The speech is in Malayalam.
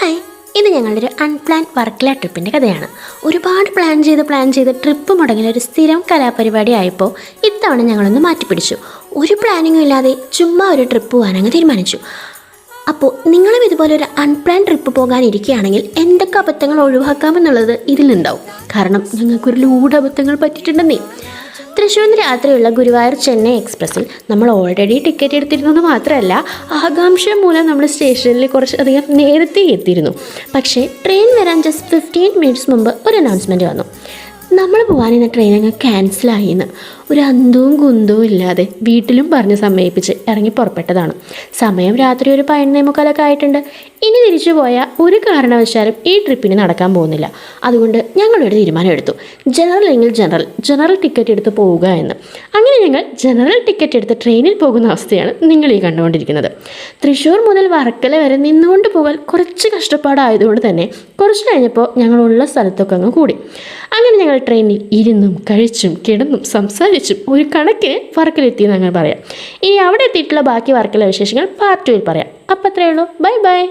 ഹായ്, ഇത് ഞങ്ങളുടെ ഒരു അൺപ്ലാൻഡ് വർക്കല ട്രിപ്പിൻ്റെ കഥയാണ്. ഒരുപാട് പ്ലാൻ ചെയ്ത് ട്രിപ്പ് മുടങ്ങിയ ഒരു സ്ഥിരം കലാപരിപാടി ആയപ്പോൾ ഇത്തവണ ഞങ്ങളൊന്ന് മാറ്റിപ്പിടിച്ചു. ഒരു പ്ലാനിങ്ങും ഇല്ലാതെ ചുമ്മാ ഒരു ട്രിപ്പ് പോകാനങ്ങ് തീരുമാനിച്ചു. അപ്പോൾ നിങ്ങളും ഇതുപോലെ ഒരു അൺപ്ലാൻ ട്രിപ്പ് പോകാനിരിക്കുകയാണെങ്കിൽ എന്തൊക്കെ അബദ്ധങ്ങൾ ഒഴിവാക്കാമെന്നുള്ളത് ഇതിലുണ്ടാവും. കാരണം ഞങ്ങൾക്കൊരു ലോഡ് അബദ്ധങ്ങൾ പറ്റിയിട്ടുണ്ടെന്നേ. തൃശ്ശൂരിന് രാത്രിയുള്ള ഗുരുവായൂർ ചെന്നൈ എക്സ്പ്രസ്സിൽ നമ്മൾ ഓൾറെഡി ടിക്കറ്റ് എടുത്തിരുന്നത് മാത്രമല്ല, ആകാംക്ഷ മൂലം നമ്മൾ സ്റ്റേഷനിൽ കുറച്ചധികം നേരത്തെ എത്തിയിരുന്നു. പക്ഷേ ട്രെയിൻ വരാൻ ജസ്റ്റ് 15 മിനിറ്റ്സ് മുമ്പ് ഒരു അനൗൺസ്മെൻറ്റ് വന്നു. നമ്മൾ പോകാനിരുന്ന ട്രെയിൻ അങ്ങ് ക്യാൻസലായിന്ന്. ഒരു അന്തവും കുന്തവും ഇല്ലാതെ വീട്ടിലും പറഞ്ഞ് സമ്മതിപ്പിച്ച് ഇറങ്ങി പുറപ്പെട്ടതാണ്. സമയം രാത്രി ഒരു 11:45 ആയിട്ടുണ്ട്. ഇനി തിരിച്ചു പോയാൽ ഒരു കാരണവശാലും ഈ ട്രിപ്പിന് നടക്കാൻ പോകുന്നില്ല. അതുകൊണ്ട് ഞങ്ങളൊരു തീരുമാനം എടുത്തു, ജനറൽ ടിക്കറ്റ് എടുത്ത് പോവുക എന്ന്. അങ്ങനെ ഞങ്ങൾ ജനറൽ ടിക്കറ്റ് എടുത്ത് ട്രെയിനിൽ പോകുന്ന അവസ്ഥയാണ് നിങ്ങൾ ഈ കണ്ടുകൊണ്ടിരിക്കുന്നത്. തൃശ്ശൂർ മുതൽ വർക്കല വരെ നിന്നുകൊണ്ട് പോകാൻ കുറച്ച് കഷ്ടപ്പാടായതുകൊണ്ട് തന്നെ കുറച്ച് കഴിഞ്ഞപ്പോൾ ഞങ്ങളുള്ള സ്ഥലത്തൊക്കെ അങ്ങ് കൂടി. അങ്ങനെ ഞങ്ങൾ ട്രെയിനിൽ ഇരുന്നും കഴിച്ചും കിടന്നും സംസാരിച്ചും ഒരു കണക്കിന് വർക്കലെത്തിയെന്ന് അങ്ങനെ പറയാം. ഇനി അവിടെ എത്തിയിട്ടുള്ള ബാക്കി വർക്കല വിശേഷങ്ങൾ പാർട്ട് 2 പറയാം. അപ്പം അത്രയേ ഉള്ളൂ. Bye bye.